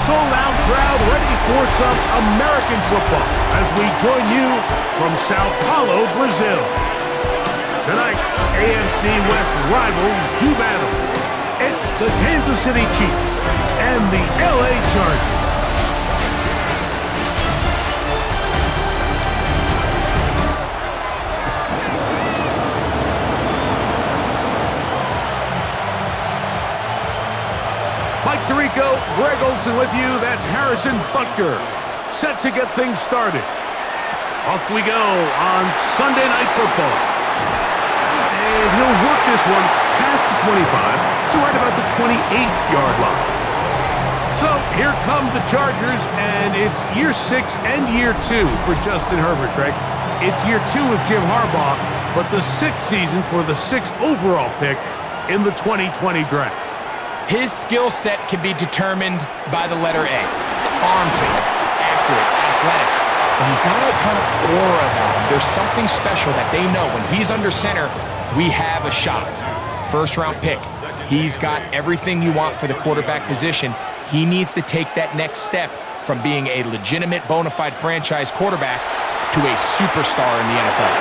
sold-out crowd ready for some American football as we join you from São Paulo, Brazil. Tonight, AFC West rivals do battle. It's the Kansas City Chiefs and the LA Chargers. Mike Tirico, Greg Olsen with you. That's Harrison Butker, set to get things started. Off we go on Sunday Night Football. And he'll work this one past the 25 to right about the 28-yard line. So here come the Chargers, and it's year 6 and year 2 for Justin Herbert, Greg. It's year 2 with Jim Harbaugh, but the 6th season for the 6th overall pick in the 2020 draft. His skill set can be determined by the letter A. Arm talent, accurate, athletic. But he's got a kind of aura about him. There's something special that they know. When he's under center, we have a shot. First-round pick. He's got everything you want for the quarterback position. He needs to take that next step from being a legitimate, bona fide franchise quarterback to a superstar in the NFL.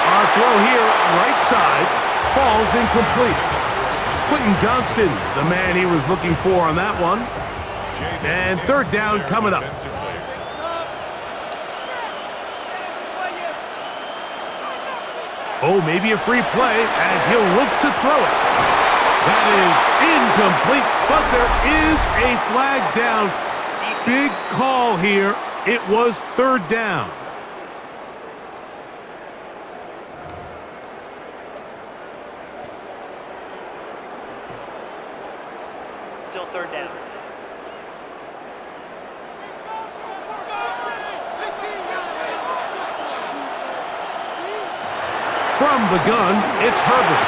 Our throw here, right side, falls incomplete. Quentin Johnston, the man he was looking for on that one. And third down coming up. Oh, maybe a free play as he'll look to throw it. That is incomplete, but there is a flag down. Big call here. It was third down. Still third down. From the gun, it's Herbert.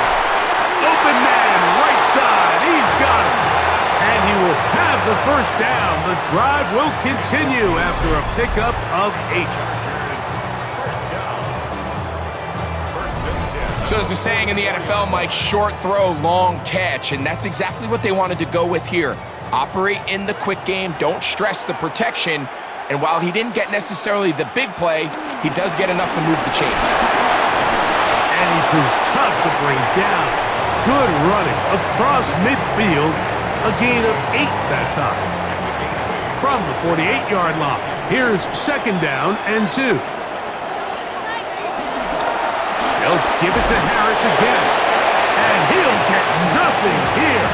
Open man, right side. He's got it. And he will have the first down. The drive will continue after a pickup of 8. So there's a saying in the NFL, Mike, short throw, long catch, and that's exactly what they wanted to go with here. Operate in the quick game, don't stress the protection, and while he didn't get necessarily the big play, he does get enough to move the chains. And he proves tough to bring down. Good running across midfield, a gain of 8 that time. From the 48-yard line, here's second down and 2. They'll give it to Harris again. And he'll get nothing here.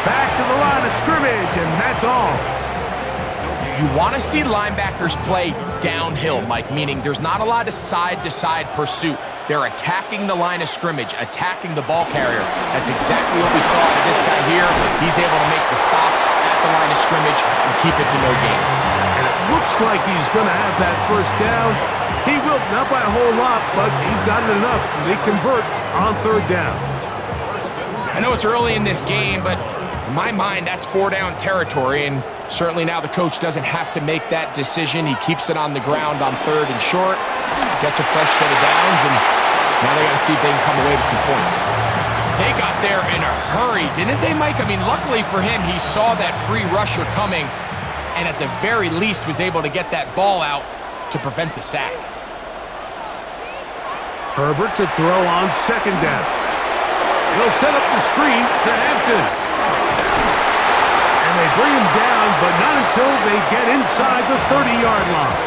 Back to the line of scrimmage, and that's all. You want to see linebackers play downhill, Mike, meaning there's not a lot of side-to-side pursuit. They're attacking the line of scrimmage, attacking the ball carrier. That's exactly what we saw out of this guy here. He's able to make the stop at the line of scrimmage and keep it to no gain. And it looks like he's going to have that first down. He will, not by a whole lot, but he's got it enough. They convert on third down. I know it's early in this game, but in my mind, that's 4-down territory, and certainly now the coach doesn't have to make that decision. He keeps it on the ground on third and short, gets a fresh set of downs, and now they got to see if they can come away with some points. They got there in a hurry, didn't they, Mike? I mean, luckily for him, he saw that free rusher coming, and at the very least was able to get that ball out to prevent the sack. Herbert to throw on second down. He'll set up the screen to Hampton. And they bring him down, but not until they get inside the 30-yard line.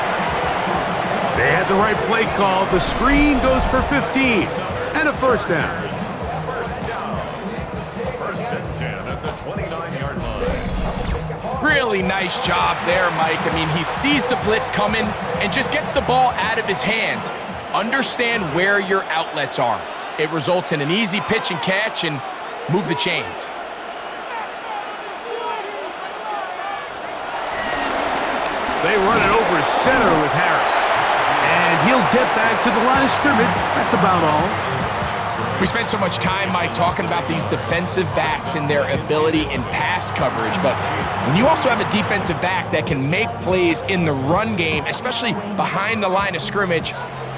They had the right play call. The screen goes for 15 and a first down. First and 10 at the 29-yard line. Really nice job there, Mike. I mean, he sees the blitz coming and just gets the ball out of his hands. Understand where your outlets are. It results in an easy pitch and catch and move the chains. They run it over center with Harris. And he'll get back to the line of scrimmage. That's about all. We spent so much time, Mike, talking about these defensive backs and their ability in pass coverage. But when you also have a defensive back that can make plays in the run game, especially behind the line of scrimmage,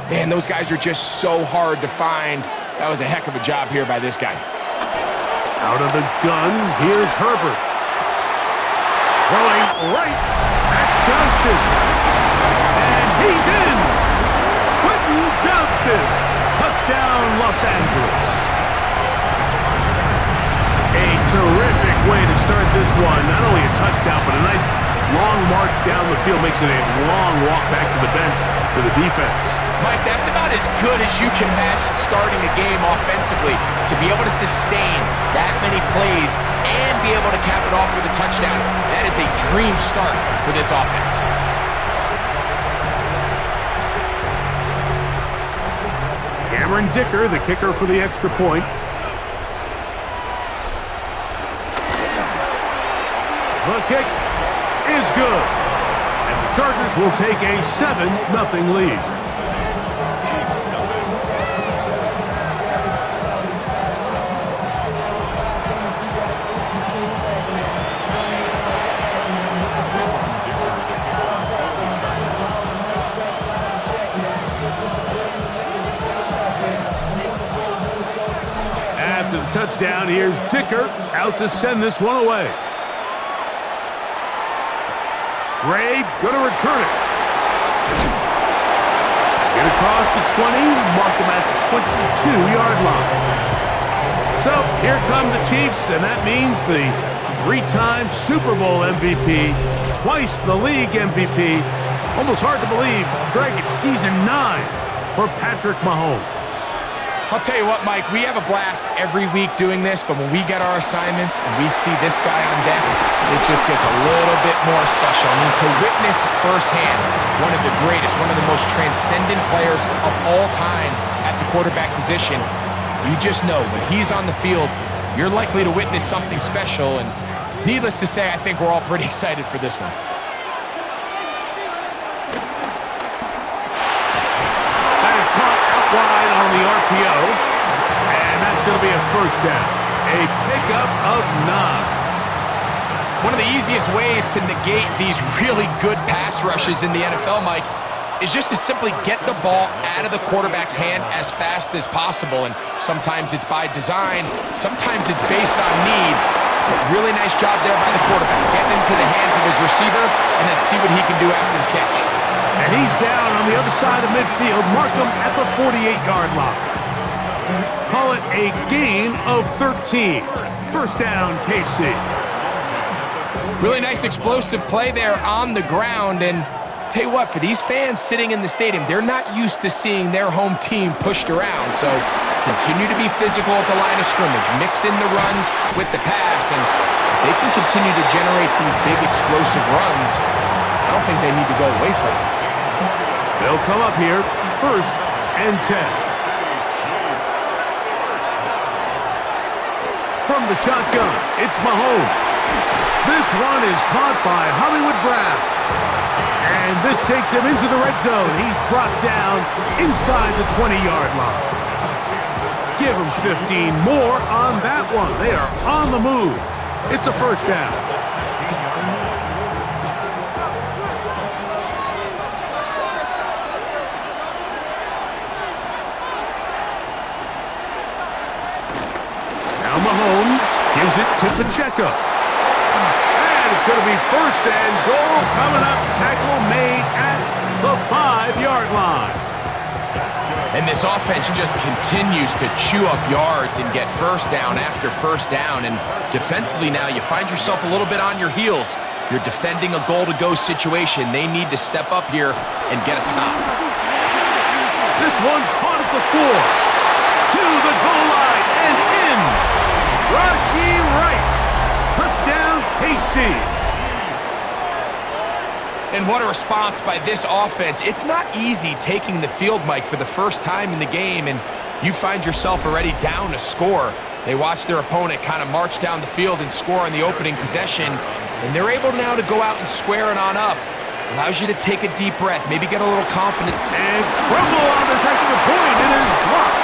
man, those guys are just so hard to find. That was a heck of a job here by this guy. Out of the gun, here's Herbert. Throwing right. That's Johnston. And he's in. Quentin Johnston. Touchdown, Los Angeles. A terrific way to start this one. Not only a touchdown, but a nice long march down the field. Makes it a long walk back to the bench for the defense. Mike, that's about as good as you can imagine starting a game offensively. To be able to sustain that many plays and be able to cap it off with a touchdown. That is a dream start for this offense. Cameron Dicker, the kicker for the extra point. The kick is good. And the Chargers will take a 7-0 lead. After the touchdown, here's Dicker out to send this one away. Gray going to return it. Get across the 20, mark him at the 22-yard line. So here come the Chiefs, and that means the 3-time Super Bowl MVP, twice the league MVP. Almost hard to believe, Greg, it's season 9 for Patrick Mahomes. I'll tell you what, Mike, we have a blast every week doing this, but when we get our assignments and we see this guy on deck, it just gets a little bit more special. I mean, to witness firsthand one of the greatest, one of the most transcendent players of all time at the quarterback position, you just know when he's on the field, you're likely to witness something special, and needless to say, I think we're all pretty excited for this one. Wide on the RPO, and that's going to be a first down. A pickup of 9. One of the easiest ways to negate these really good pass rushes in the NFL, Mike, is just to simply get the ball out of the quarterback's hand as fast as possible. And sometimes it's by design, sometimes it's based on need. But really nice job there by the quarterback, getting into the hands of his receiver, and then see what he can do after the catch. And he's down on the other side of midfield. Mark him at the 48-yard line. Call it a gain of 13. First down, KC. Really nice explosive play there on the ground. And tell you what, for these fans sitting in the stadium, they're not used to seeing their home team pushed around. So continue to be physical at the line of scrimmage. Mix in the runs with the pass. And if they can continue to generate these big explosive runs, I don't think they need to go away from it. They'll come up here, 1st and 10. From the shotgun, it's Mahomes. This one is caught by Hollywood Brown. And this takes him into the red zone. He's brought down inside the 20-yard line. Give him 15 more on that one. They are on the move. It's a first down. Mahomes gives it to Pacheco. And it's going to be 1st and goal coming up. Tackle made at the 5-yard line. And this offense just continues to chew up yards and get first down after first down. And defensively now, you find yourself a little bit on your heels. You're defending a goal-to-go situation. They need to step up here and get a stop. This one caught at the 4. To the goal line and in. Rashee Rice. Touchdown, KC. And what a response by this offense. It's not easy taking the field, Mike, for the first time in the game, and you find yourself already down a score. They watch their opponent kind of march down the field and score on the opening possession, and they're able now to go out and square it on up. Allows you to take a deep breath, maybe get a little confident. And trouble on this extra point. It is blocked.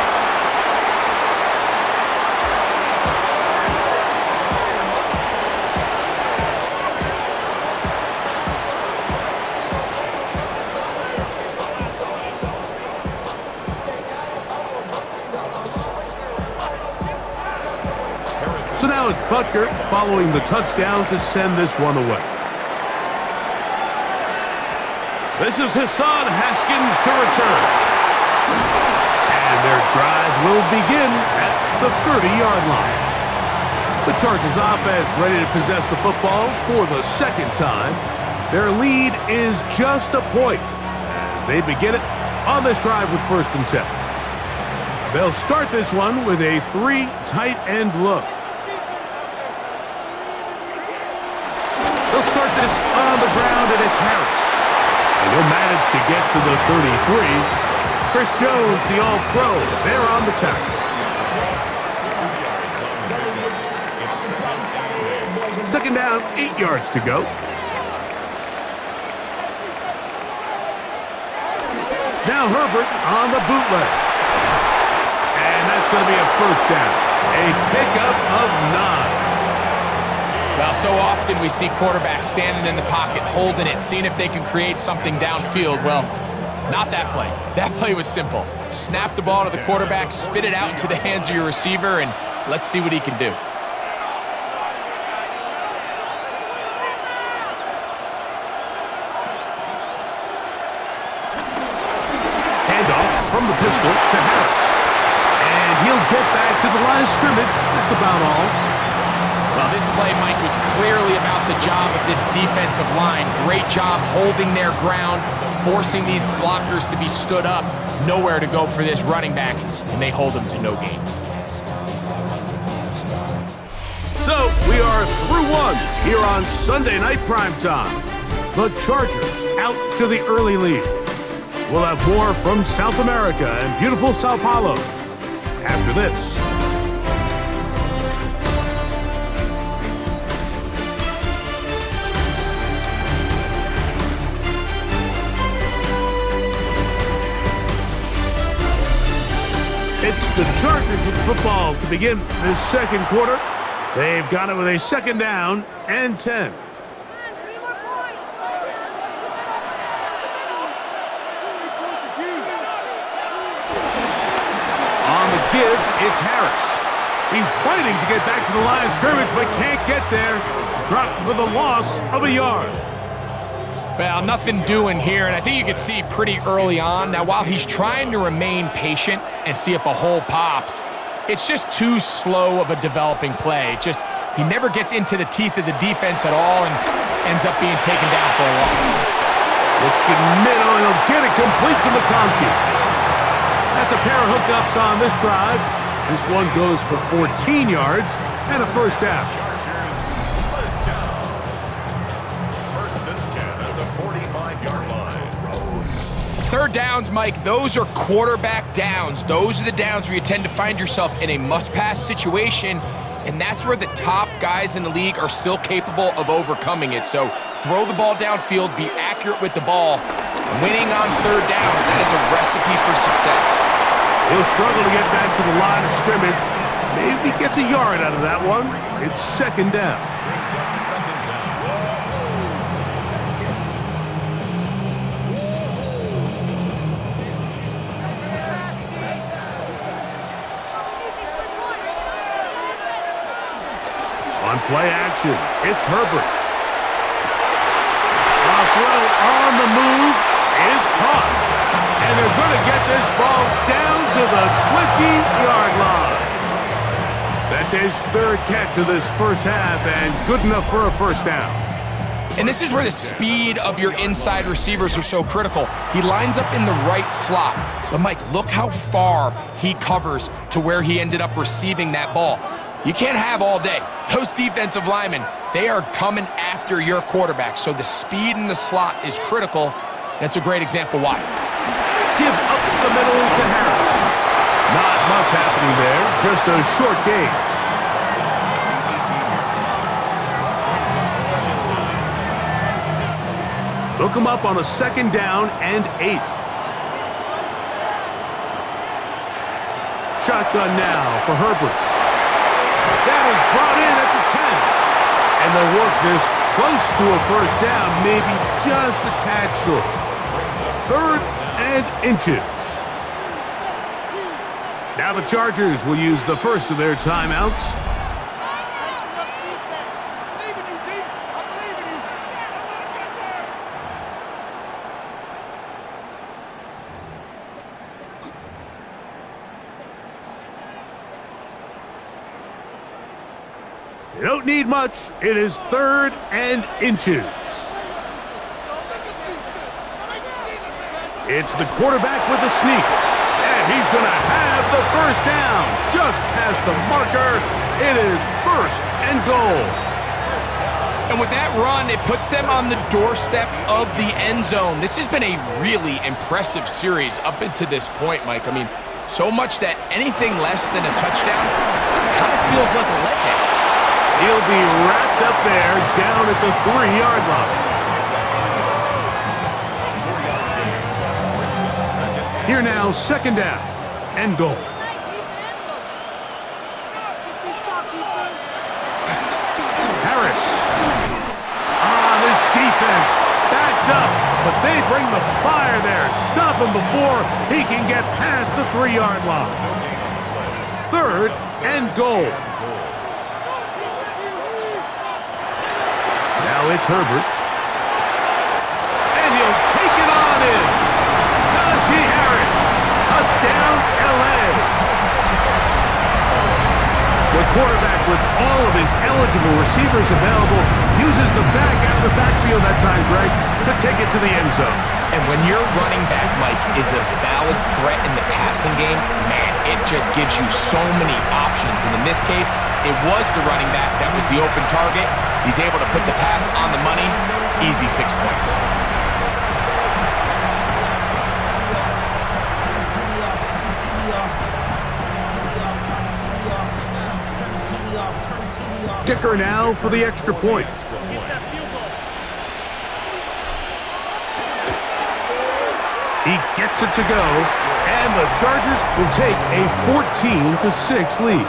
So now it's Butker following the touchdown to send this one away. This is Hassan Haskins to return. And their drive will begin at the 30-yard line. The Chargers offense ready to possess the football for the second time. Their lead is just a point as they begin it on this drive with 1st and 10. They'll start this one with a 3 tight end look. They'll start this on the ground, and it's Harris. And he'll manage to get to the 33. Chris Jones, the All-Pro, there on the tackle. Second down, 8 yards to go. Now Herbert on the bootleg. And that's going to be a 1st down. A pickup of 9. Well, so often we see quarterbacks standing in the pocket, holding it, seeing if they can create something downfield. Well, not that play. That play was simple. Snap the ball to the quarterback, spit it out into the hands of your receiver, and let's see what he can do. Handoff from the pistol to Harris. And he'll get back to the line of scrimmage. That's about all. Well, this play, Mike, was clearly about the job of this defensive line. Great job holding their ground, forcing these blockers to be stood up. Nowhere to go for this running back, and they hold him to no gain. So, we are through one here on Sunday Night Primetime. The Chargers out to the early lead. We'll have more from South America and beautiful São Paulo after this. It's the Chargers with football to begin this second quarter. They've got it with a 2nd down and 10. On the give, it's Harris. He's fighting to get back to the line of scrimmage, but can't get there. Dropped for the loss of a yard. Well, nothing doing here, and I think you could see pretty early on. Now, while he's trying to remain patient and see if a hole pops, it's just too slow of a developing play. He never gets into the teeth of the defense at all and ends up being taken down for a loss. Looking middle, and he'll get it complete to McConkey. That's a pair of hookups on this drive. This one goes for 14 yards and a 1st down. 3rd downs, Mike, those are quarterback downs. Those are the downs where you tend to find yourself in a must-pass situation, and that's where the top guys in the league are still capable of overcoming it. So throw the ball downfield, be accurate with the ball. Winning on 3rd downs, that is a recipe for success. He'll struggle to get back to the line of scrimmage. Maybe he gets a yard out of that one. It's 2nd down. On play action, it's Herbert. A throw on the move is caught. And they're going to get this ball down to the 20-yard line. That's his 3rd catch of this first half and good enough for a 1st down. And this is where the speed of your inside receivers are so critical. He lines up in the right slot. But, Mike, look how far he covers to where he ended up receiving that ball. You can't have all day. Those defensive linemen, they are coming after your quarterback. So the speed in the slot is critical. That's a great example why. Give up the middle to Harris. Not much happening there. Just a short gain. Look him up on a 2nd down and 8. Shotgun now for Herbert. That is brought in at the 10. And they'll work this close to a 1st down, maybe just a tad short. 3rd and inches. Now the Chargers will use the first of their timeouts. You don't need much. It is 3rd and inches. It's the quarterback with the sneak. And he's going to have the first down. Just past the marker. It is 1st and goal. And with that run, it puts them on the doorstep of the end zone. This has been a really impressive series up until this point, Mike. I mean, so much that anything less than a touchdown kind of feels like a letdown. He'll be wrapped up there down at the 3-yard line. Here now, 2nd down and goal. Harris. This defense backed up, but they bring the fire there. Stop him before he can get past the 3-yard line. 3rd and goal. Now it's Herbert. And he'll take it on in. Najee Harris. Touchdown, LA. The quarterback, with all of his eligible receivers available, uses the back out of the backfield that time, Greg, to take it to the end zone. And when your running back, Mike, is a valid threat in the passing game, man, it just gives you so many options. And in this case, it was the running back that was the open target. He's able to put the pass on the money. Easy 6 points. Dicker now for the extra point. He gets it to go, and the Chargers will take a 14-6 lead.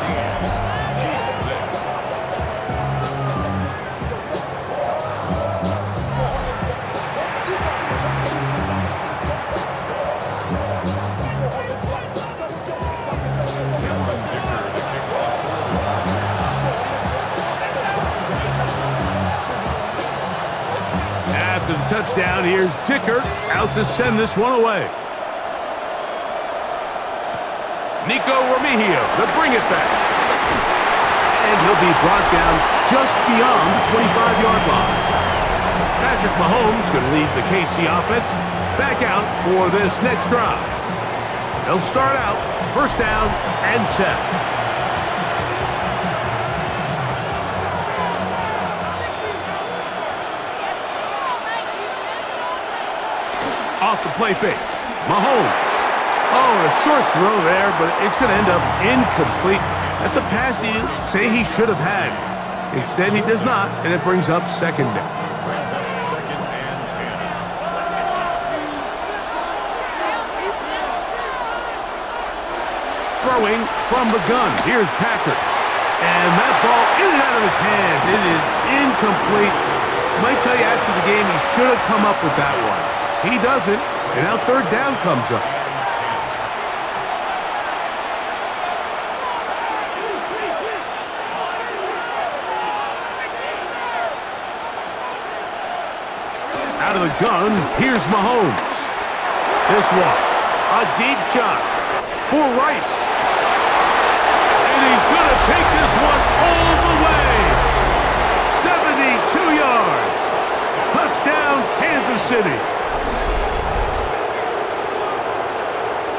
After the touchdown, here's Dicker out to send this one away. Nico Remigio to bring it back. And he'll be brought down just beyond the 25-yard line. Patrick Mahomes going to lead the KC offense back out for this next drive. They'll start out 1st down and 10. Off the play fake. Mahomes. Oh, a short throw there, but it's going to end up incomplete. That's a pass you say he should have had. Instead, he does not, and it brings up 2nd down. Throwing from the gun. Here's Patrick. And that ball in and out of his hands. It is incomplete. Might tell you after the game he should have come up with that one. He doesn't, and now 3rd down comes up. Out of the gun, here's Mahomes. This one, a deep shot for Rice. And he's going to take this one all the way. 72 yards. Touchdown, Kansas City.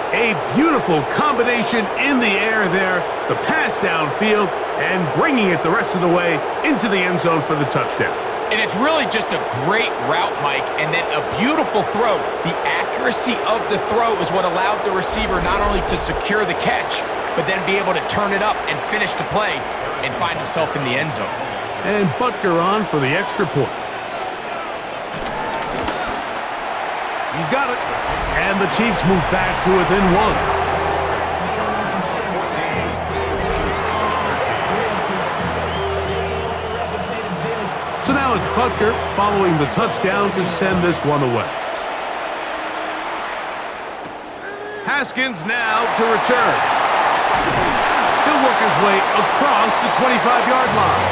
A beautiful combination in the air there. The pass downfield and bringing it the rest of the way into the end zone for the touchdown. And it's really just a great route, Mike, and then a beautiful throw. The accuracy of the throw is what allowed the receiver not only to secure the catch, but then be able to turn it up and finish the play and find himself in the end zone. And Butker on for the extra point. He's got it. And the Chiefs move back to within 1. So now it's Butker following the touchdown to send this one away. Haskins now to return. He'll work his way across the 25-yard line.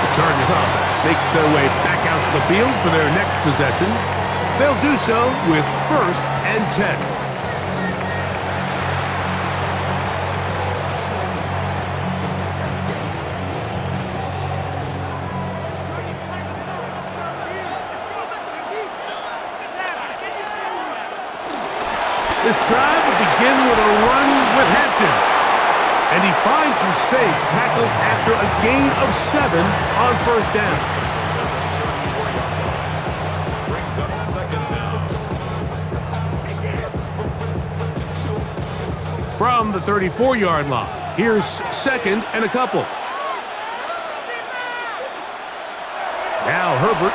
The Chargers offense makes their way back out to the field for their next possession. They'll do so with 1st and 10. This drive will begin with a run with Hampton. And he finds some space, tackled after a gain of 7 on first down. Brings up second down. From the 34-yard line, here's second and a couple. Now Herbert.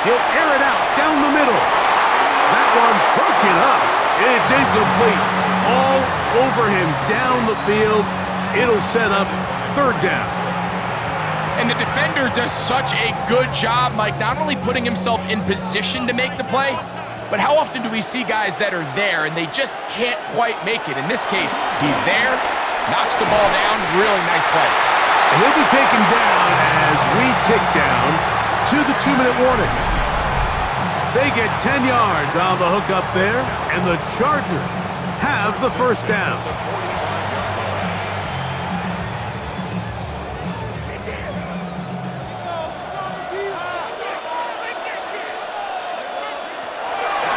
He'll air it out down the middle. That one broken up. It's incomplete. All over him down the field. It'll set up third down. And the defender does such a good job, Mike, not only putting himself in position to make the play, but how often do we see guys that are there and they just can't quite make it? In this case, he's there, knocks the ball down, really nice play. And he'll be taken down as we tick down to the 2-minute warning. They get 10 yards on the hook up there, and the Chargers have the first down.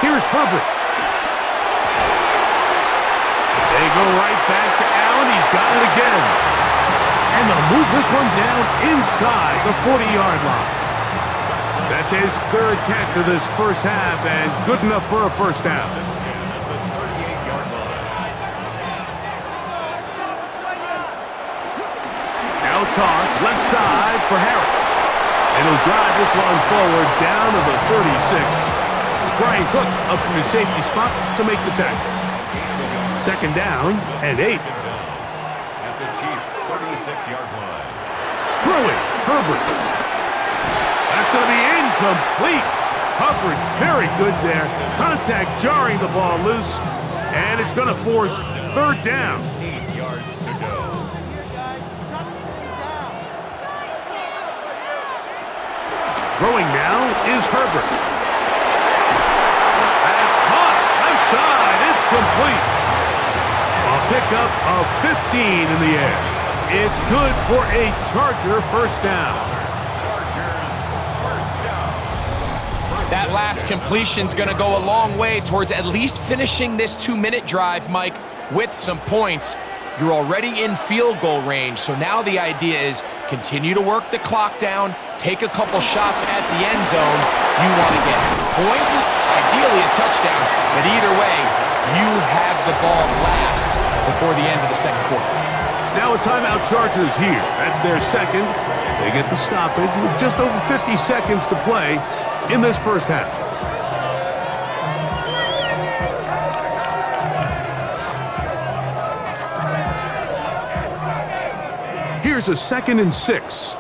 Here's Herbert. They go right back to Allen. He's got it again. And they'll move this one down inside the 40-yard line. That's his third catch of this first half, and good enough for a first down. Now toss, left side for Harris. And he'll drive this one forward down to the 36. Brian Cook up in the safety spot to make the tackle. Second down and 8. At the Chiefs' 36-yard line. Throwing, Herbert. That's going to be incomplete. Coverage very good there. Contact jarring the ball loose. And it's going to force third down. 8 yards to go. Throwing now is Herbert. That's caught. Left side. It's complete. A pickup of 15 in the air. It's good for a Charger first down. That last completion's going to go a long way towards at least finishing this 2-minute drive, Mike, with some points. You're already in field goal range, so now the idea is continue to work the clock down, take a couple shots at the end zone. You want to get points, ideally a touchdown, but either way, you have the ball last before the end of the second quarter. Now a timeout Chargers here. That's their second. They get the stoppage with just over 50 seconds to play in this first half. Here's a 2nd and 6.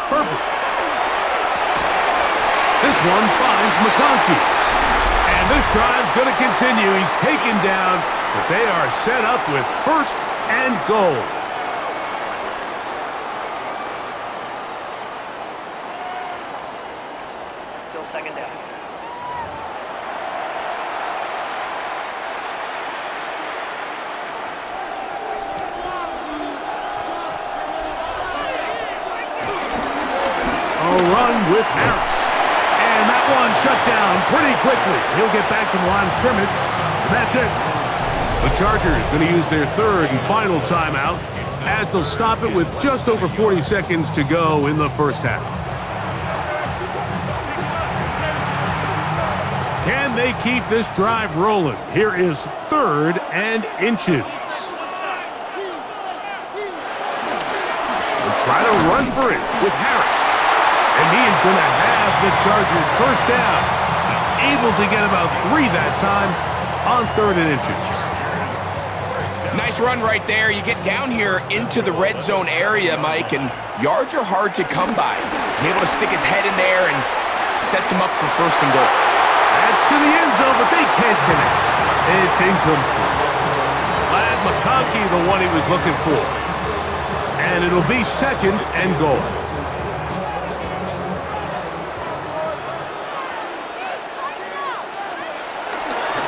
Herbert. This one finds McConkey. And this drive's going to continue. He's taken down, but they are set up with first and goal. Still second down. A run with Harris. And that one shut down pretty quickly. He'll get back to the line of scrimmage, and that's it. The Chargers going to use their third and final timeout as they'll stop it with just over 40 seconds to go in the first half. Can they keep this drive rolling? Here is 3rd and inches. They'll try to run for it with Harris. And he is going to have the Chargers first down. He's able to get about 3 that time on 3rd and inches. Nice run right there. You get down here into the red zone area, Mike, and yards are hard to come by. He's able to stick his head in there and sets him up for first and goal. That's to the end zone, but they can't connect. It's incomplete. Glad McConkey the one he was looking for. And it'll be 2nd and goal.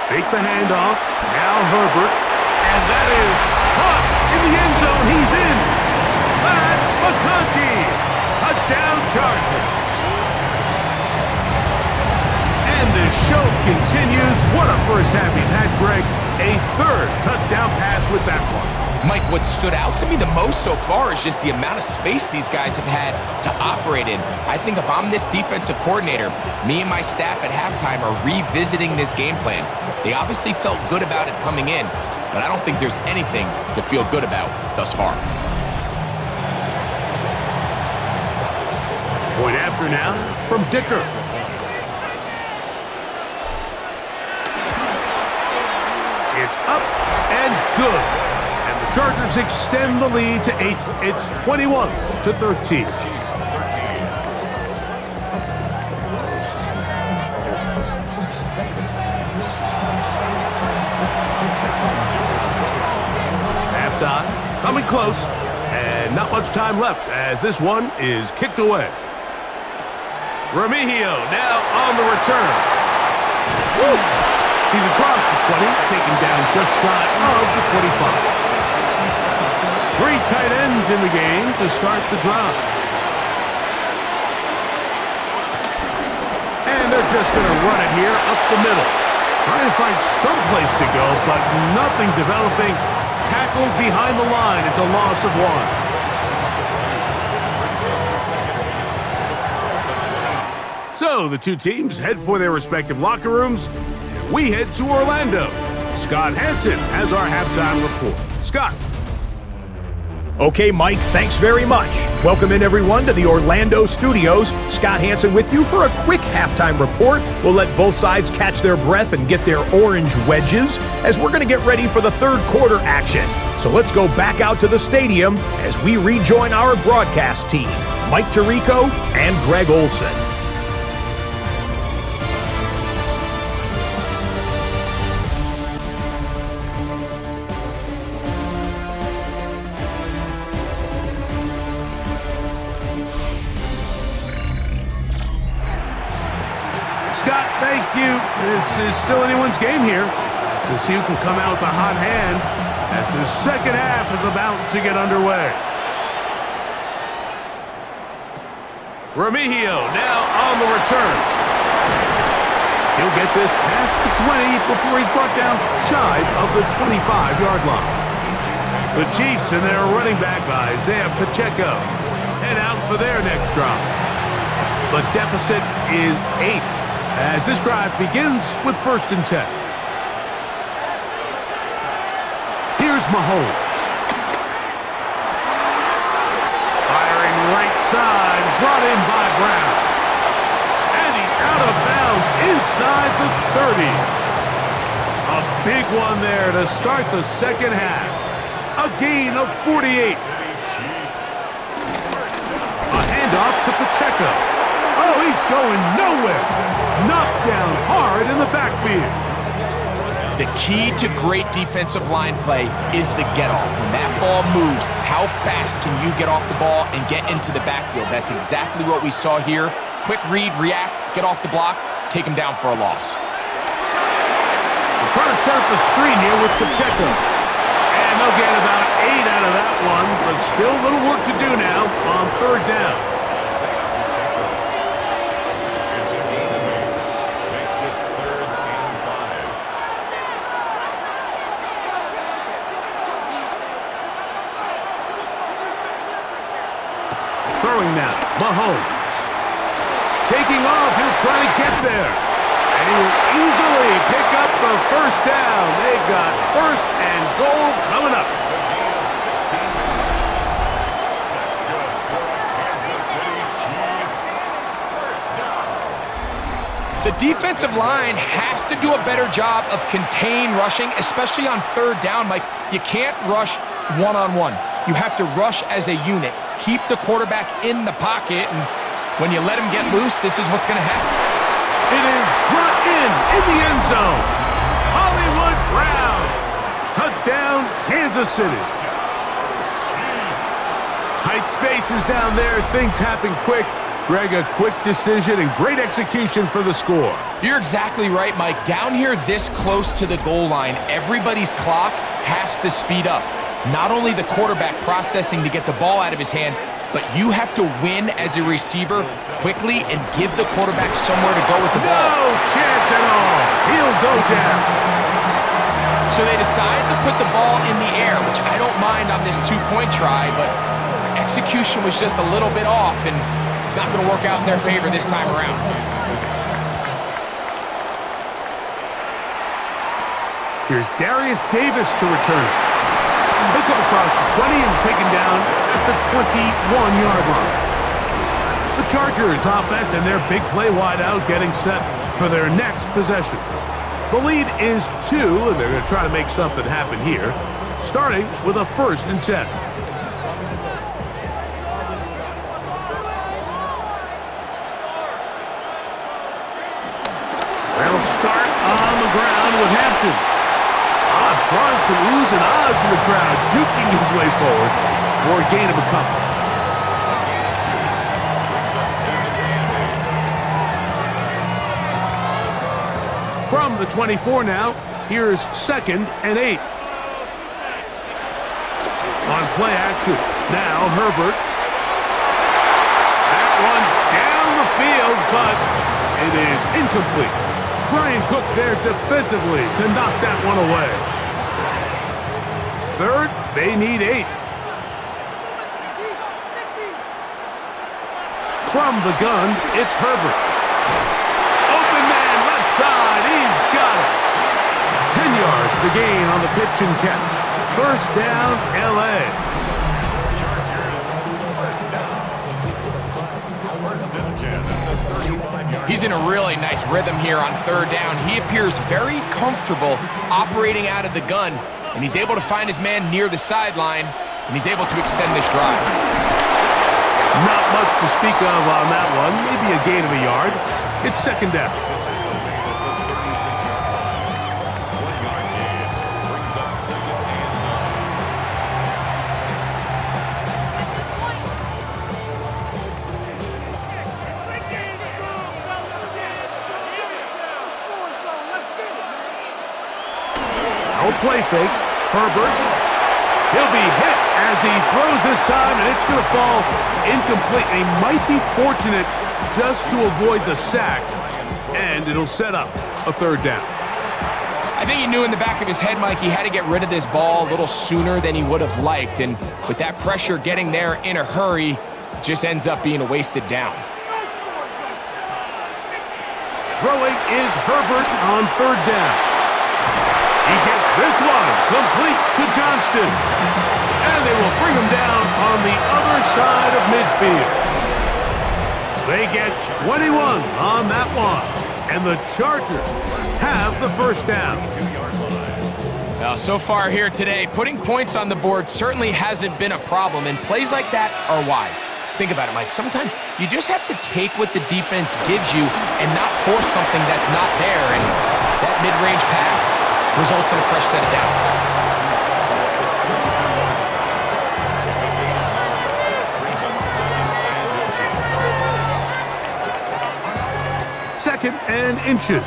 Fake the handoff. Now Herbert. And that is caught in the end zone. He's in. Matt McConkey. Touchdown Chargers. And show continues. What a first half he's had, Greg. A third touchdown pass with that one. Mike, what stood out to me the most so far is just the amount of space these guys have had to operate in. I think if I'm this defensive coordinator, me and my staff at halftime are revisiting this game plan. They obviously felt good about it coming in, but I don't think there's anything to feel good about thus far. Point after now from Dicker. It's up and good. And the Chargers extend the lead to 8. It's 21-13. Halftime coming close. And not much time left as this one is kicked away. Remigio now on the return. Woo! He's across the 20, taken down just shy of the 25. 3 tight ends in the game to start the drive. And they're just going to run it here up the middle. Trying to find some place to go, but nothing developing. Tackled behind the line. It's a loss of 1. So the two teams head for their respective locker rooms. We head to Orlando. Scott Hansen has our halftime report. Scott. Okay, Mike, thanks very much. Welcome in, everyone, to the Orlando studios. Scott Hansen with you for a quick halftime report. We'll let both sides catch their breath and get their orange wedges as we're going to get ready for the third quarter action. So let's go back out to the stadium as we rejoin our broadcast team, Mike Tirico and Greg Olson. Scott, thank you. This is still anyone's game here. We'll see who can come out with a hot hand as the second half is about to get underway. Remigio now on the return. He'll get this past the 20 before he's brought down shy of the 25-yard line. The Chiefs and their running back, Isaiah Pacheco, head out for their next drive. The deficit is 8 as this drive begins with 1st and 10. Here's Mahomes. Firing right side, brought in by Brown. And he's out of bounds inside the 30. A big one there to start the second half. A gain of 48. A handoff to Pacheco. Oh, he's going nowhere. Knocked down hard in the backfield. The key to great defensive line play is the get-off. When that ball moves, how fast can you get off the ball and get into the backfield? That's exactly what we saw here. Quick read, react, get off the block, take him down for a loss. They're trying to set up the screen here with Pacheco. And they'll get about 8 out of that one, but still a little work to do now on 3rd down. Throwing now, Mahomes. Taking off, he'll try to get there. And he will easily pick up the 1st down. They've got 1st and goal coming up. The defensive line has to do a better job of contain rushing, especially on 3rd down. Mike, you can't rush one-on-one. You have to rush as a unit. Keep the quarterback in the pocket, and when you let him get loose, this is what's going to happen. It is brought in the end zone. Hollywood Brown. Touchdown, Kansas City. Tight spaces down there. Things happen quick. Greg, a quick decision and great execution for the score. You're exactly right, Mike. Down here this close to the goal line, everybody's clock has to speed up. not only the quarterback processing to get the ball out of his hand, but you have to win as a receiver quickly and give the quarterback somewhere to go with the ball. No chance at all. He'll go down. So they decide to put the ball in the air, which I don't mind on this two-point try, but execution was just a little bit off, and it's not going to work out in their favor this time around. Here's Darius Davis to return it. He'll come across the 20 and taken down at the 21-yard line. The Chargers offense and their big play wideout getting set for their next possession. The lead is 2, and they're going to try to make something happen here, starting with a 1st and 10. They'll start on the ground with Hampton. Drawing some oohs and ahs from the crowd, juking his way forward for a gain of a couple. From the 24 now, here's 2nd and 8. On play action, now Herbert. That one down the field, but it is incomplete. Brian Cook there defensively to knock that one away. 3rd, they need 8. From the gun, it's Herbert. Open man, left side, he's got it. 10 yards the gain on the pitch and catch. 1st down, L.A. He's in a really nice rhythm here on 3rd down. He appears very comfortable operating out of the gun, and he's able to find his man near the sideline, and he's able to extend this drive. Not much to speak of on that one. Maybe a gain of a yard. It's 2nd down. Play fake. Herbert. He'll be hit as he throws this time, and it's going to fall incomplete. And he might be fortunate just to avoid the sack, and it'll set up a 3rd down. I think he knew in the back of his head, Mike, he had to get rid of this ball a little sooner than he would have liked. And with that pressure getting there in a hurry, it just ends up being a wasted down. Throwing is Herbert on 3rd down. He gets this one complete to Johnston. And they will bring him down on the other side of midfield. They get 21 on that one. And the Chargers have the 1st down. Now, so far here today, putting points on the board certainly hasn't been a problem. And plays like that are why. Think about it, Mike. Sometimes you just have to take what the defense gives you and not force something that's not there. And that mid-range pass results in a fresh set of downs. 2nd and inches.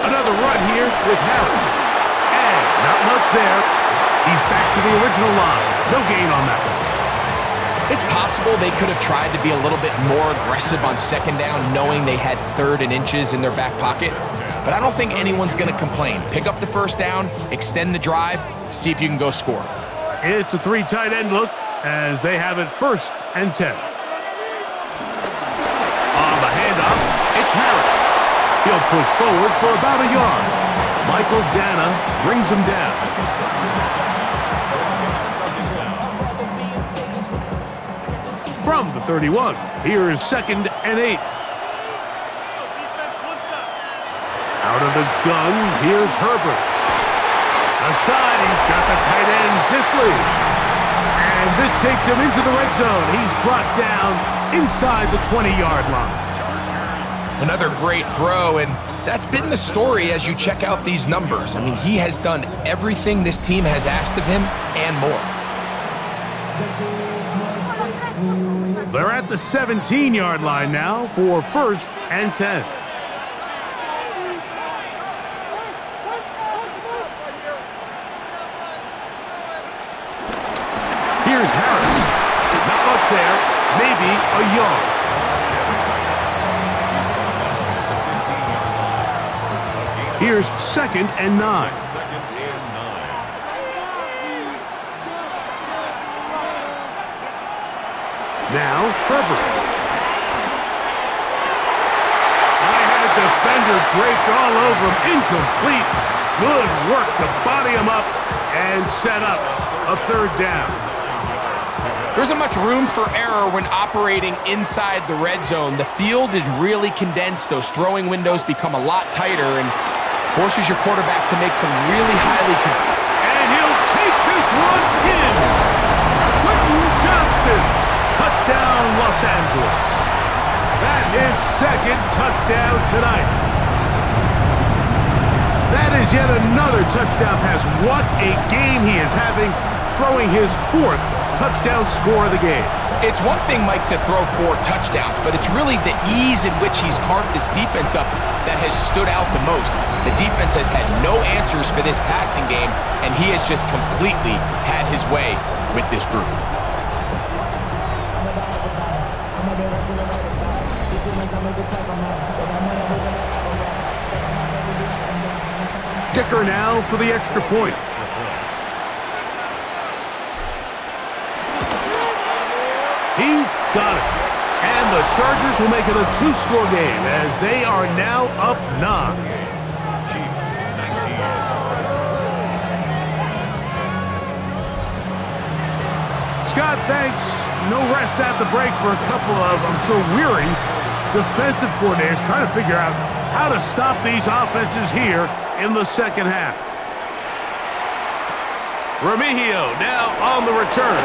Another run here with Harris. And not much there. He's back to the original line. No gain on that one. It's possible they could have tried to be a little bit more aggressive on 2nd down, knowing they had 3rd and inches in their back pocket. But I don't think anyone's going to complain. Pick up the 1st down, extend the drive, see if you can go score. It's a 3 tight end look as they have it 1st and 10. On the handoff, it's Harris. He'll push forward for about a yard. Michael Dana brings him down. From the 31, here is 2nd and 8. Out of the gun, here's Herbert. Aside, he's got the tight end, Disley. And this takes him into the red zone. He's brought down inside the 20-yard line. Another great throw, and that's been the story as you check out these numbers. I mean, he has done everything this team has asked of him and more. They're at the 17-yard line now for 1st and 10. Here's Harris. Not much there. Maybe a yard. Here's 2nd and 9. Now, Herbert. I had a defender draped all over him. Incomplete. Good work to body him up and set up a 3rd down. There isn't much room for error when operating inside the red zone. The field is really condensed. Those throwing windows become a lot tighter and forces your quarterback to make some really highly... And he'll take this one in. Quentin Johnston. Touchdown, Los Angeles. That's his 2nd touchdown tonight. That is yet another touchdown pass. What a game he is having, throwing his 4th touchdown score of the game. It's one thing, Mike, to throw 4 touchdowns, but it's really the ease in which he's carved this defense up that has stood out the most. The defense has had no answers for this passing game, and he has just completely had his way with this group. Kicker now for the extra point. He's got it. And the Chargers will make it a 2-score game as they are now up 9. Scott, thanks. No rest at the break for a couple of, I'm sure, weary defensive coordinators trying to figure out how to stop these offenses here in the second half. Remigio now on the return.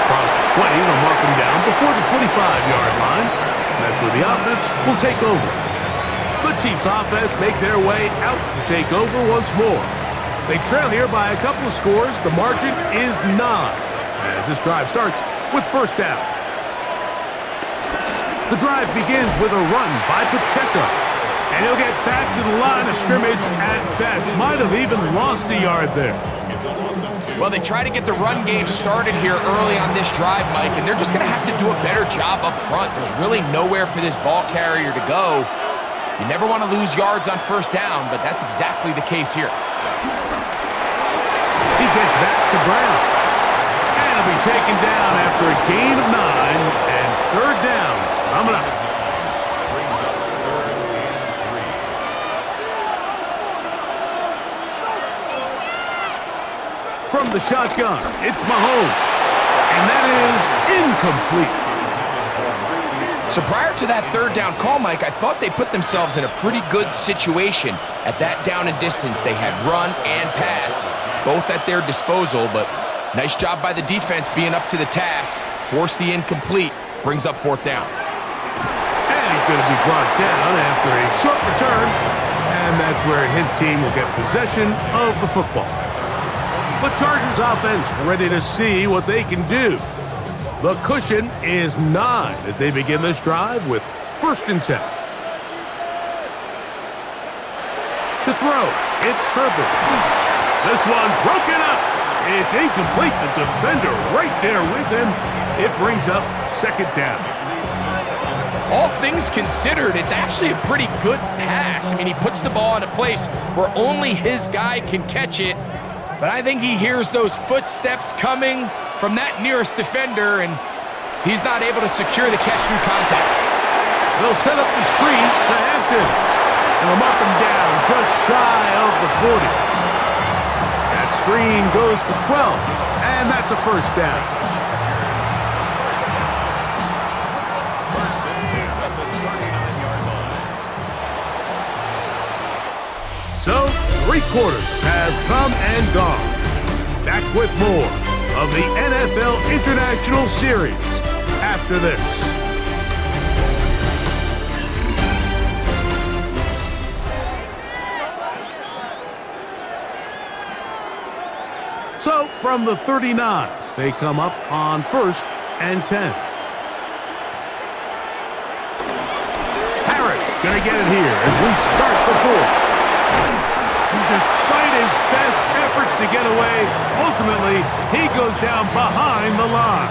Across the 20, they'll mark him down before the 25-yard line. That's where the offense will take over. The Chiefs offense make their way out to take over once more. They trail here by a couple of scores. The margin is 9 as this drive starts with 1st down. The drive begins with a run by Pacheco. And he'll get back to the line of scrimmage at best. Might have even lost a yard there. Well, they try to get the run game started here early on this drive, Mike, and they're just going to have to do a better job up front. There's really nowhere for this ball carrier to go. You never want to lose yards on 1st down, but that's exactly the case here. He gets that to Brown. And he'll be taken down after a gain of 9 and 3rd down coming up. From the shotgun, it's Mahomes. And that is incomplete. So prior to that 3rd down call, Mike, I thought they put themselves in a pretty good situation at that down and distance. They had run and pass, both at their disposal, but nice job by the defense being up to the task. Forced the incomplete, brings up 4th down. And he's going to be brought down after a short return, and that's where his team will get possession of the football. The Chargers offense ready to see what they can do. The cushion is 9 as they begin this drive with 1st and 10. To throw, it's Herbert. This one broken up. It's incomplete. The defender right there with him. It brings up 2nd down. All things considered, it's actually a pretty good pass. I mean, he puts the ball in a place where only his guy can catch it. But I think he hears those footsteps coming from that nearest defender, and he's not able to secure the catch through contact. They'll set up the screen to Hampton, and they'll mark him down just shy of the 40. That screen goes for 12, and that's a 1st down. So, 3 quarters have come and gone. Back with more of the NFL International Series after this. So, from the 39, they come up on 1st and 10. Harris going to get it here as we start the 4th. And despite his best efforts to get away, ultimately, he goes down behind the line.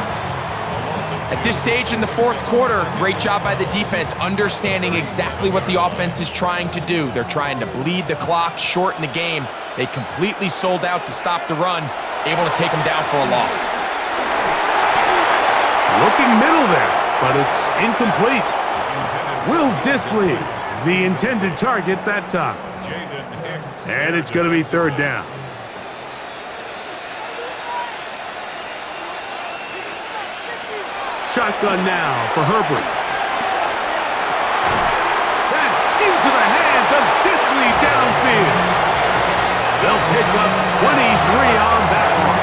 At this stage in the fourth quarter, great job by the defense understanding exactly what the offense is trying to do. They're trying to bleed the clock, shorten the game. They completely sold out to stop the run, able to take them down for a loss. Looking middle there, but it's incomplete. Will Disley, the intended target that time. And it's going to be third down. Shotgun now for Herbert. That's into the hands of Disley downfield. They'll pick up 23 on that one.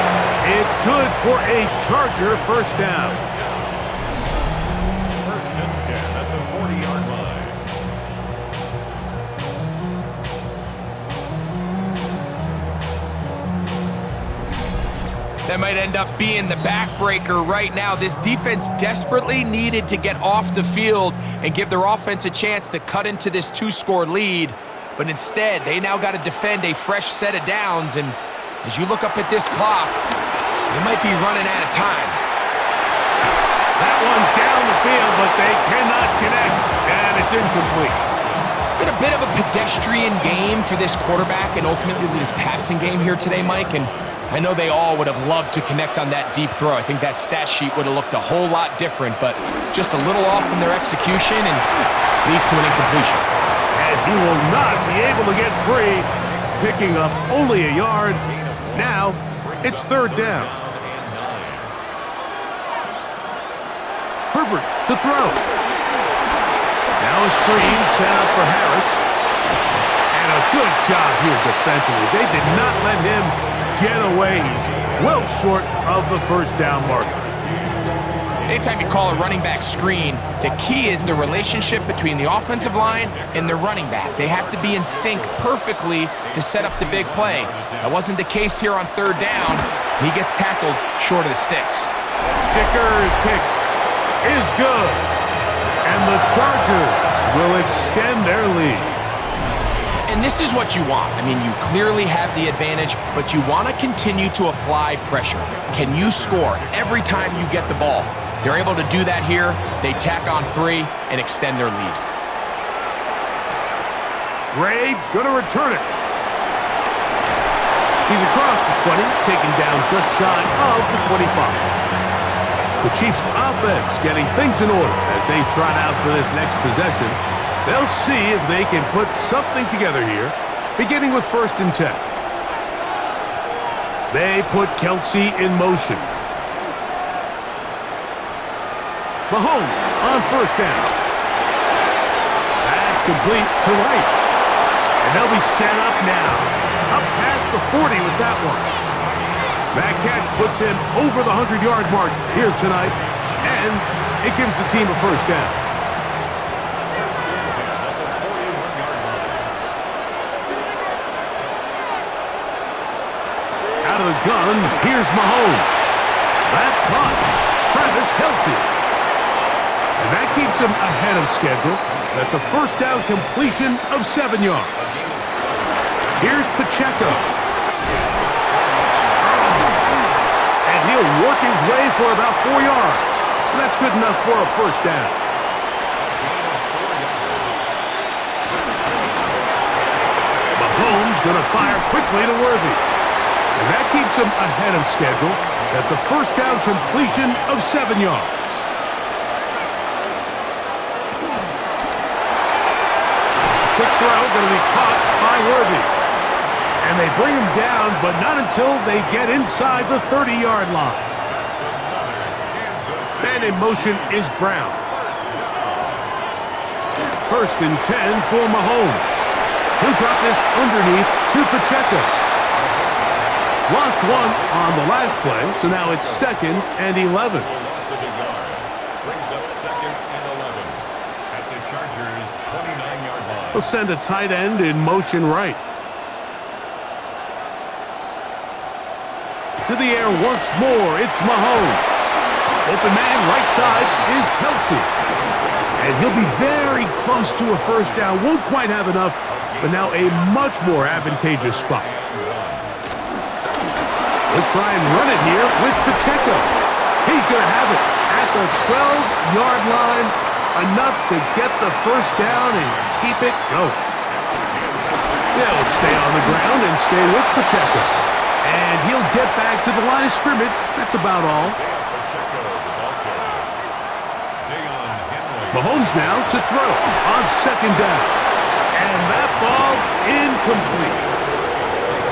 It's good for a Charger first down. First and 10 at the 40-yard line. That might end up being the backbreaker right now. This defense desperately needed to get off the field and give their offense a chance to cut into this two-score lead. But instead, they now got to defend a fresh set of downs. And as you look up at this clock, they might be running out of time. That one's down the field, but they cannot connect. And it's incomplete. It's been a bit of a pedestrian game for this quarterback and ultimately this passing game here today, Mike. And I know they all would have loved to connect on that deep throw. I think that stat sheet would have looked a whole lot different, but just a little off in their execution and leads to an incompletion. And he will not be able to get free, picking up only a yard. Now, it's third down. Herbert to throw. Now a screen set up for Harris. And a good job here defensively. They did not let him get away. He's well short of the first down marker. Anytime you call a running back screen, the key is the relationship between the offensive line and the running back. They have to be in sync perfectly to set up the big play. That wasn't the case here on third down. He gets tackled short of the sticks. Kicker's kick is good. And the Chargers will extend their lead. And this is what you want. I mean, you clearly have the advantage, but you want to continue to apply pressure. Can you score every time you get the ball? They're able to do that here. They tack on 3 and extend their lead. Ray going to return it. He's across the 20, taken down just shy of the 25. The Chiefs' offense getting things in order as they trot out for this next possession. They'll see if they can put something together here, beginning with first and 10. They put Kelsey in motion. Mahomes on first down. That's complete to Rice. And they'll be set up now. Up past the 40 with that one. That catch puts him over the 100-yard mark here tonight. And it gives the team a first down. Out of the gun, here's Mahomes. That's caught. Travis Kelsey. And that keeps him ahead of schedule. That's a first down completion of 7 yards. Here's Pacheco. And he'll work his way for about 4 yards. And that's good enough for a first down. Mahomes going to fire quickly to Worthy. And that keeps him ahead of schedule. That's a first down completion of 7 yards. Quick throw going to be caught by Worthy. And they bring him down, but not until they get inside the 30-yard line. And in motion is Brown. First and 10 for Mahomes. He'll drop this underneath to Pacheco. Lost one on the last play, so now it's 2nd and 11. Loss of a yard. Brings up 2nd and 11 at the Chargers' 29-yard line. We'll send a tight end in motion right. To the air once more, it's Mahomes. Open man right side is Kelsey. And he'll be very close to a first down. Won't quite have enough, but now a much more advantageous spot. He'll try and run it here with Pacheco. He's going to have it at the 12-yard line, enough to get the first down and keep it going. They'll stay on the ground and stay with Pacheco. And he'll get back to the line of scrimmage. That's about all. Mahomes now to throw on second down. And that ball incomplete.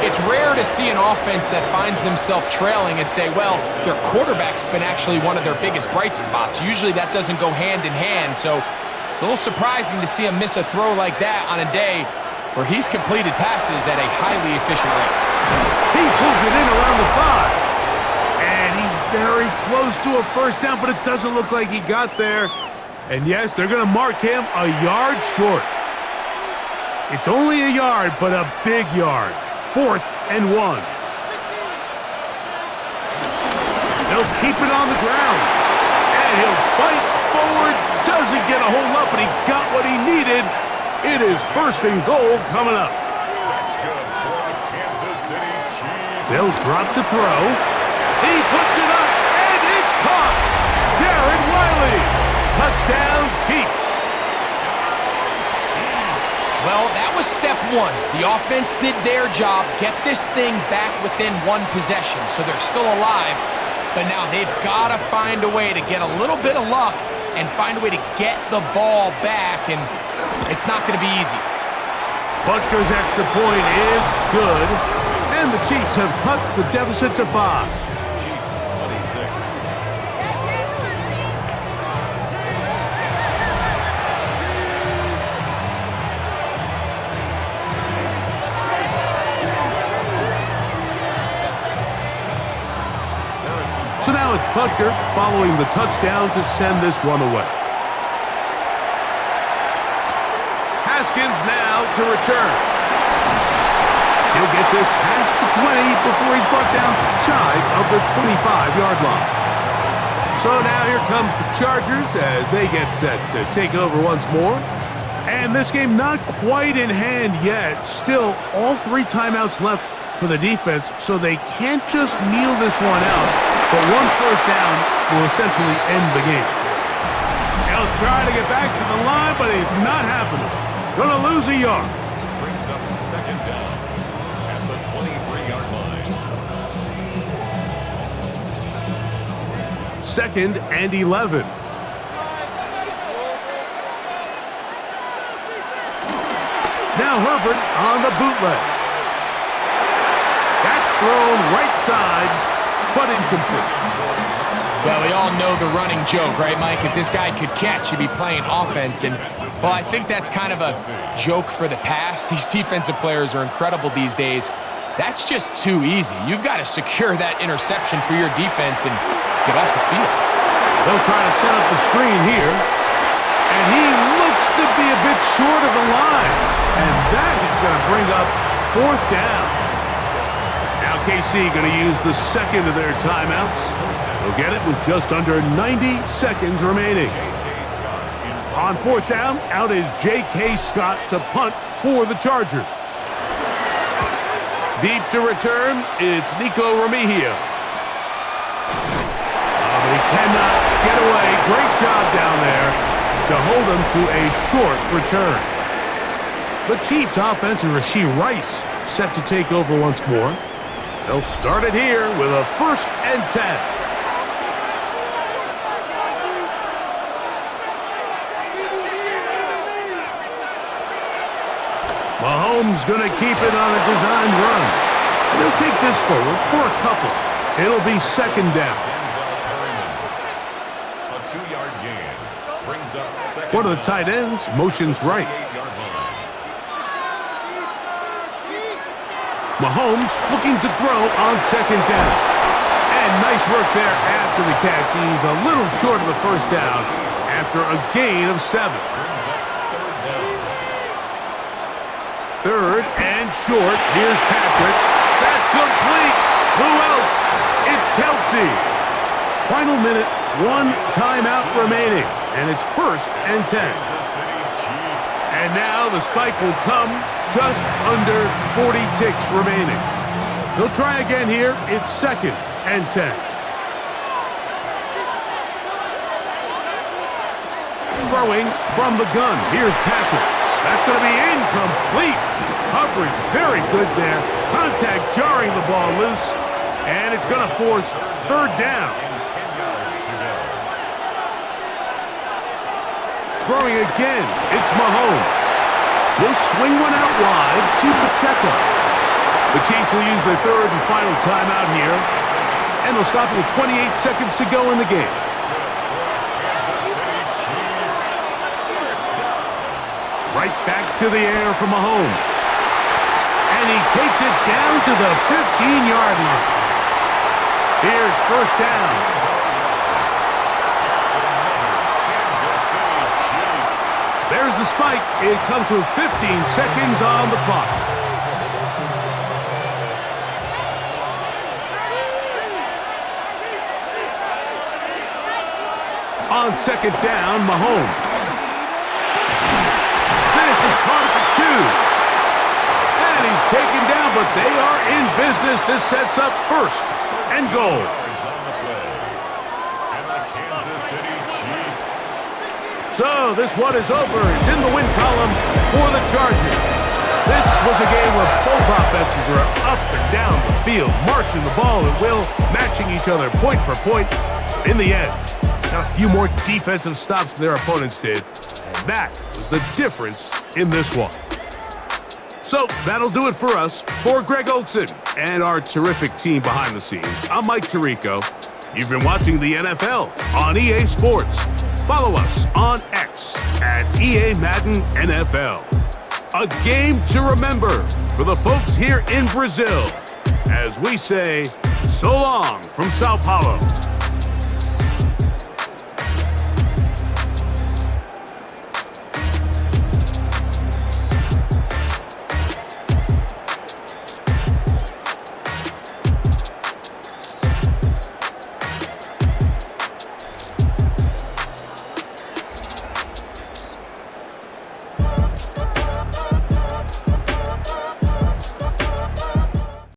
It's rare to see an offense that finds themselves trailing and say, well, their quarterback's been actually one of their biggest bright spots. Usually that doesn't go hand in hand, so it's a little surprising to see him miss a throw like that on a day where he's completed passes at a highly efficient rate. He pulls it in around the 5. And he's very close to a first down, but it doesn't look like he got there. And yes, they're going to mark him a yard short. It's only a yard, but a big yard. 4th and 1. They'll keep it on the ground. And he'll fight forward. Doesn't get a hold up, but he got what he needed. It is 1st and goal coming up. That's good for the Kansas City Chiefs. They'll drop to throw. He puts it up, and it's caught. Jared Wiley. Touchdown, Chiefs. Well, that was step 1. The offense did their job, get this thing back within 1 possession, so they're still alive. But now they've got to find a way to get a little bit of luck and find a way to get the ball back, and it's not going to be easy. Butker's extra point is good, and the Chiefs have cut the deficit to 5. Chiefs 26. So now it's Butker following the touchdown to send this one away. Haskins now to return. He'll get this past the 20 before he's brought down shy of the 25-yard line. So now here comes the Chargers as they get set to take over once more. And this game not quite in hand yet. Still, all 3 timeouts left for the defense, so they can't just kneel this one out. But 1 first down will essentially end the game. He'll try to get back to the line, but it's not happening. Gonna lose a yard. Brings up 2nd down at the 23-yard line. 2nd and 11. Now Herbert on the bootleg. That's thrown right side, but incomplete. Well, we all know the running joke, right, Mike? If this guy could catch, he'd be playing offense. And, well, I think that's kind of a joke for the past. These defensive players are incredible these days. That's just too easy. You've got to secure that interception for your defense and get off the field. They'll try to set up the screen here. And he looks to be a bit short of the line. And that is going to bring up 4th down. Now KC going to use the 2nd of their timeouts. They'll get it with just under 90 seconds remaining. On 4th down, out is J.K. Scott to punt for the Chargers. Deep to return, it's Nico Remigio. But he cannot get away. Great job down there to hold him to a short return. The Chiefs' offense and Rashee Rice set to take over once more. They'll start it here with a 1st and 10. Mahomes going to keep it on a designed run. And he'll take this forward for a couple. It'll be 2nd down. A 2-yard gain brings up 2nd. One of the tight ends motions right. Mahomes looking to throw on 2nd down. And nice work there after the catch. He's a little short of the first down after a gain of 7. 3rd and short. Here's Patrick. That's complete. Who else? It's Kelsey. Final minute, 1 timeout remaining. And it's 1st and 10. And now the spike will come just under 40 ticks remaining. He'll try again here. It's 2nd and 10. Throwing from the gun. Here's Patrick. That's going to be incomplete. Coverage very good there. Contact jarring the ball loose. And it's going to force 3rd down. Throwing again. It's Mahomes. He'll swing one out wide to Pacheco. The Chiefs will use their 3rd and final timeout here. And they'll stop with 28 seconds to go in the game. Right back to the air for Mahomes. And he takes it down to the 15-yard line. Here's 1st down. There's the spike. It comes with 15 seconds on the clock. On 2nd down, Mahomes. This is caught at the 2. And he's taken down, but they are in business. This sets up 1st and goal. So this one is over. It's in the win column for the Chargers. This was a game where both offenses were up and down the field, marching the ball at will, matching each other point for point. In the end, got a few more defensive stops than their opponents did. And that was the difference in this one. So that'll do it for us. For Greg Olson and our terrific team behind the scenes, I'm Mike Tirico. You've been watching the NFL on EA Sports. Follow us on X at EA Madden NFL. A game to remember for the folks here in Brazil as we say so long from São Paulo.